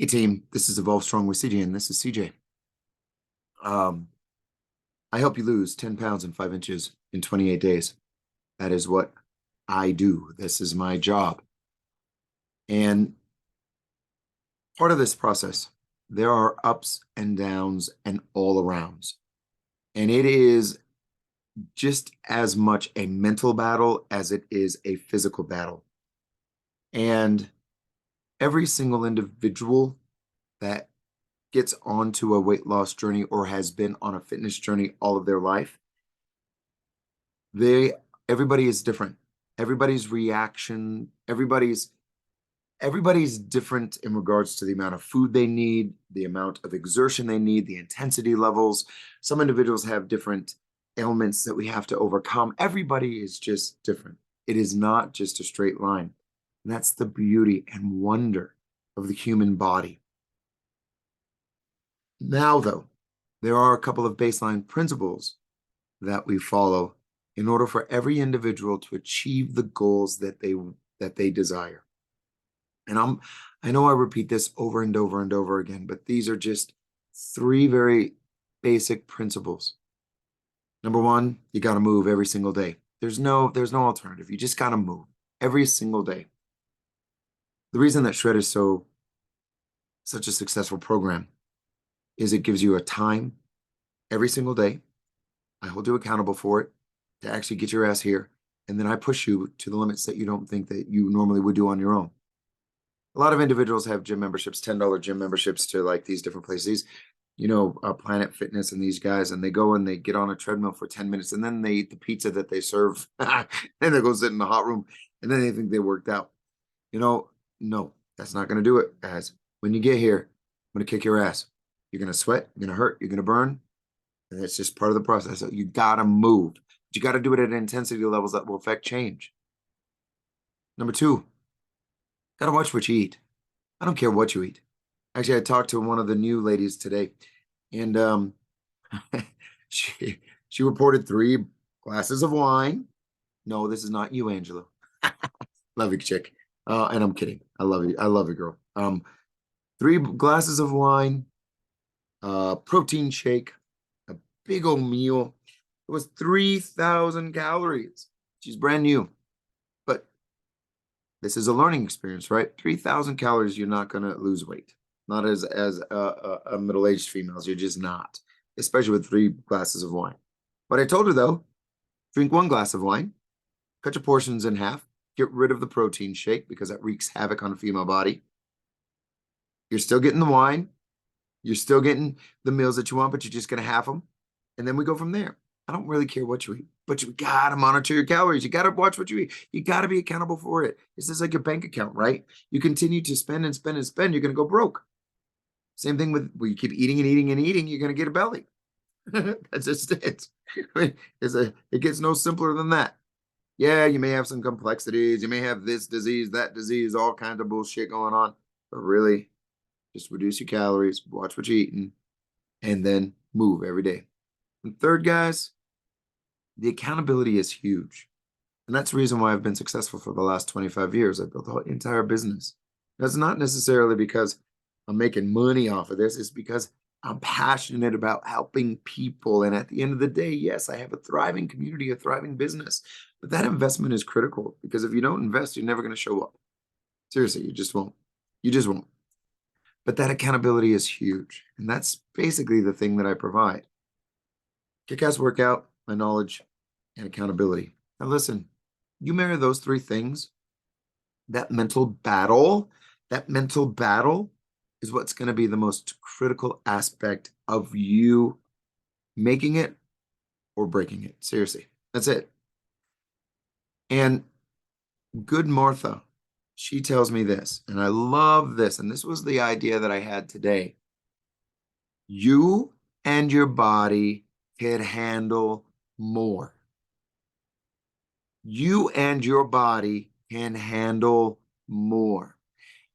Hey team, this is Evolve Strong with CJ, and this is CJ. I help you lose 10 pounds and 5 inches in 28 days. That is what I do. This is my job. And part of this process, there are ups and downs and all arounds. And it is just as much a mental battle as it is a physical battle. And every single individual that gets onto a weight loss journey or has been on a fitness journey all of their life, everybody is different. Everybody's reaction, everybody's different in regards to the amount of food they need, the amount of exertion they need, the intensity levels. Some individuals have different ailments that we have to overcome. Everybody is just different. It is not just a straight line. And that's the beauty and wonder of the human body. Now, though, there are a couple of baseline principles that we follow in order for every individual to achieve the goals that they desire. And I know I repeat this over and over and over again, but these are just 3 very basic principles. Number 1, you got to move every single day. There's no alternative. You just got to move every single day. The reason that Shred is such a successful program is it gives you a time every single day. I hold you accountable for it to actually get your ass here. And then I push you to the limits that you don't think that you normally would do on your own. A lot of individuals have gym memberships, $10 gym memberships to like these different places, Planet Fitness and these guys, and they go and they get on a treadmill for 10 minutes and then they eat the pizza that they serve and they go sit in the hot room and then they think they worked out. No, that's not going to do it, guys. When you get here, I'm going to kick your ass. You're going to sweat, you're going to hurt, you're going to burn. And it's just part of the process. So you got to move. But you got to do it at intensity levels that will affect change. Number 2, got to watch what you eat. I don't care what you eat. Actually, I talked to one of the new ladies today, and she reported 3 glasses of wine. No, this is not you, Angela. Love you, chick. And I'm kidding. I love you. I love you, girl. 3 glasses of wine, protein shake, a big old meal. It was 3,000 calories. She's brand new. But this is a learning experience, right? 3,000 calories, you're not going to lose weight. Not as a middle-aged females. You're just not, especially with 3 glasses of wine. But I told her, though, drink 1 glass of wine, cut your portions in half, get rid of the protein shake because that wreaks havoc on a female body. You're still getting the wine. You're still getting the meals that you want, but you're just going to have them. And then we go from there. I don't really care what you eat, but you got to monitor your calories. You got to watch what you eat. You got to be accountable for it. This is like your bank account, right? You continue to spend and spend and spend, you're going to go broke. Same thing with when you keep eating and eating and eating, you're going to get a belly. That's just it. It gets no simpler than that. Yeah, you may have some complexities. You may have this disease, that disease, all kinds of bullshit going on. But really, just reduce your calories, watch what you're eating, and then move every day. And third, guys, the accountability is huge. And that's the reason why I've been successful for the last 25 years. I built an entire business. That's not necessarily because I'm making money off of this. It's because I'm passionate about helping people. And at the end of the day, yes, I have a thriving community, a thriving business. But that investment is critical because if you don't invest, you're never going to show up. Seriously, you just won't. You just won't. But that accountability is huge. And that's basically the thing that I provide. Kick-ass workout, my knowledge, and accountability. Now listen, you marry those 3 things, that mental battle is what's going to be the most critical aspect of you making it or breaking it. Seriously, that's it. And good Martha, she tells me this, and I love this, and this was the idea that I had today. You and your body can handle more. You and your body can handle more.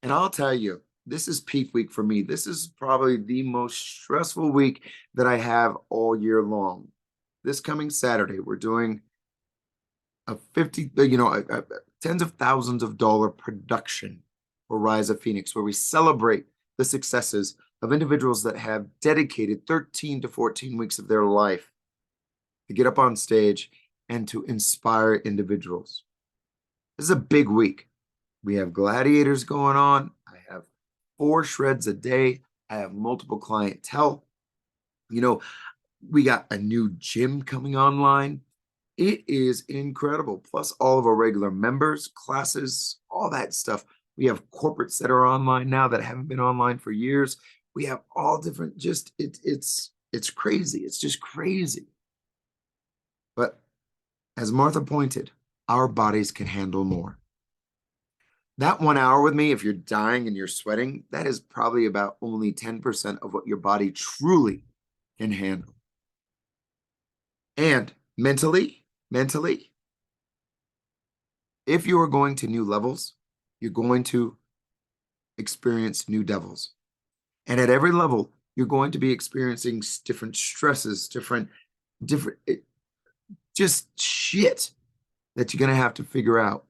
And I'll tell you, this is peak week for me. This is probably the most stressful week that I have all year long. This coming Saturday, we're doing a tens of thousands of dollar production for Rise of Phoenix, where we celebrate the successes of individuals that have dedicated 13 to 14 weeks of their life to get up on stage and to inspire individuals. This is a big week. We have gladiators going on. I have 4 shreds a day. I have multiple clientele. You know, we got a new gym coming online. It is incredible. Plus all of our regular members, classes, all that stuff. We have corporates that are online now that haven't been online for years. We have all different, just it's crazy. It's just crazy. But as Martha pointed, our bodies can handle more. That 1 hour with me, if you're dying and you're sweating, that is probably about only 10% of what your body truly can handle. And mentally, if you are going to new levels, you're going to experience new devils. And at every level, you're going to be experiencing different stresses, different, just shit that you're going to have to figure out.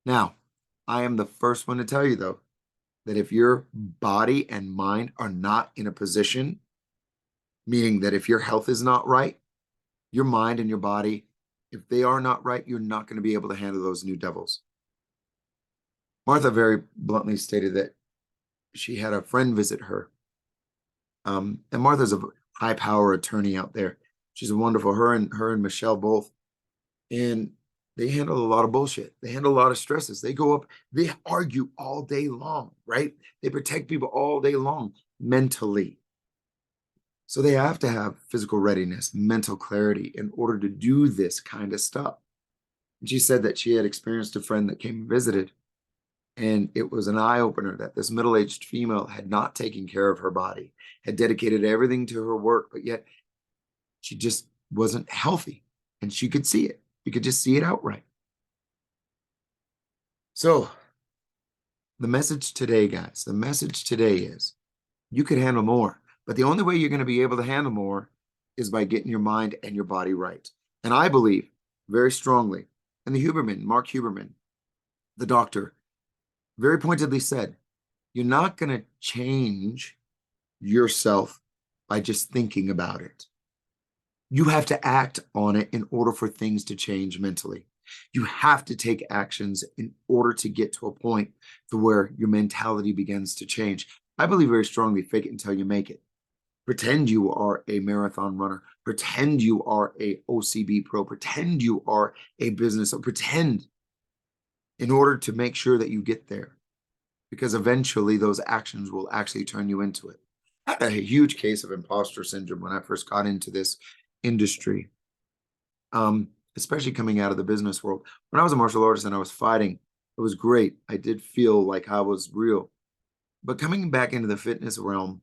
Now, I am the first one to tell you, though, that if your body and mind are not in a position, meaning that if your health is not right, your mind and your body, if they are not right, you're not going to be able to handle those new devils. Martha very bluntly stated that she had a friend visit her. And Martha's a high power attorney out there. She's a wonderful, her and Michelle both. And they handle a lot of bullshit. They handle a lot of stresses. They go up, they argue all day long, right? They protect people all day long mentally. So they have to have physical readiness, mental clarity in order to do this kind of stuff. And she said that she had experienced a friend that came and visited, and it was an eye-opener that this middle-aged female had not taken care of her body, had dedicated everything to her work, but yet she just wasn't healthy, and she could see it. You could just see it outright. So the message today, guys, the message today is you could handle more, but the only way you're going to be able to handle more is by getting your mind and your body right. And I believe very strongly, and the Huberman, Mark Huberman, the doctor, very pointedly said, you're not going to change yourself by just thinking about it. You have to act on it in order for things to change mentally. You have to take actions in order to get to a point to where your mentality begins to change. I believe very strongly, fake it until you make it. Pretend you are a marathon runner. Pretend you are a OCB pro. Pretend you are a business. Pretend in order to make sure that you get there. Because eventually those actions will actually turn you into it. I had a huge case of imposter syndrome when I first got into this industry, especially coming out of the business world. When I was a martial artist and I was fighting, it was great. I did feel like I was real. But coming back into the fitness realm,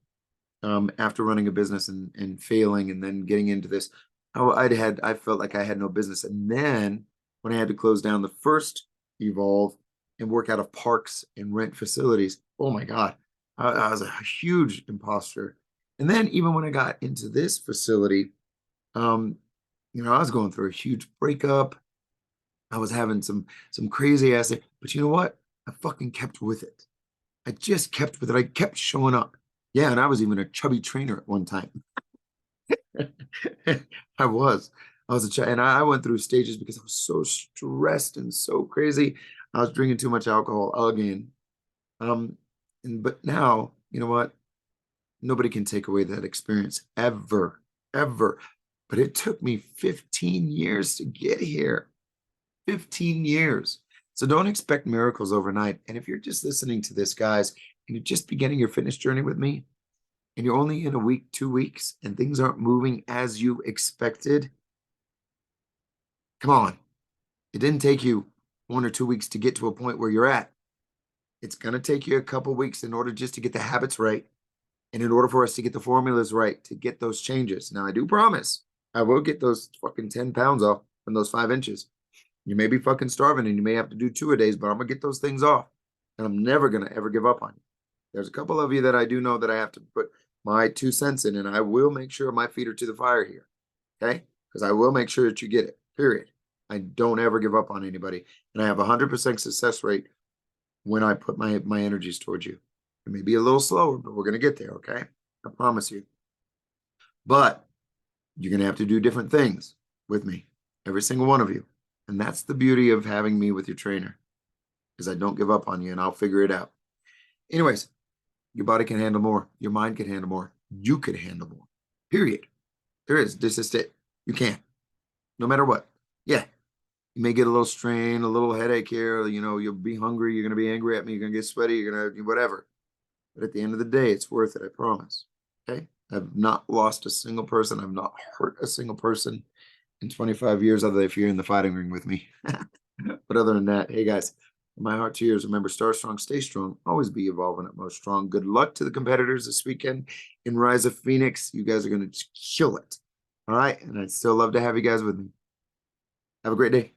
after running a business and failing and then getting into this, I felt like I had no business. And then when I had to close down the first Evolve and work out of parks and rent facilities, oh my God, I was a huge imposter. And then even when I got into this facility, I was going through a huge breakup. I was having some crazy ass, but you know what? I fucking kept with it. I just kept with it. I kept showing up. Yeah, and I was even a chubby trainer at one time. I was. And I went through stages because I was so stressed and so crazy. I was drinking too much alcohol again. But now, you know what? Nobody can take away that experience ever, ever. But it took me 15 years to get here. 15 years. So don't expect miracles overnight. And if you're just listening to this, guys, and you're just beginning your fitness journey with me, and you're only in a week, 2 weeks, and things aren't moving as you expected, come on. It didn't take you 1 or 2 weeks to get to a point where you're at. It's going to take you a couple weeks in order just to get the habits right. And in order for us to get the formulas right, to get those changes. Now, I do promise I will get those fucking 10 pounds off from those 5 inches. You may be fucking starving and you may have to do 2 a days, but I'm going to get those things off. And I'm never going to ever give up on you. There's a couple of you that I do know that I have to put my 2 cents in, and I will make sure my feet are to the fire here. Okay? Because I will make sure that you get it. Period. I don't ever give up on anybody. And I have a 100% success rate when I put my energies towards you. It may be a little slower, but we're going to get there, okay? I promise you. But you're going to have to do different things with me, every single one of you. And that's the beauty of having me with your trainer, is I don't give up on you and I'll figure it out. Anyways, your body can handle more. Your mind can handle more. You could handle more. Period. There is. This is it. You can. No matter what. Yeah. You may get a little strain, a little headache here. You know, you'll be hungry. You're going to be angry at me. You're going to get sweaty. You're going to, whatever. But at the end of the day, it's worth it. I promise. Okay. I've not lost a single person. I've not hurt a single person in 25 years, other than if you're in the fighting ring with me. But other than that, hey guys, from my heart to yours, remember, start strong, stay strong, always be evolving at most strong. Good luck to the competitors this weekend in Rise of Phoenix. You guys are going to kill it. All right. And I'd still love to have you guys with me. Have a great day.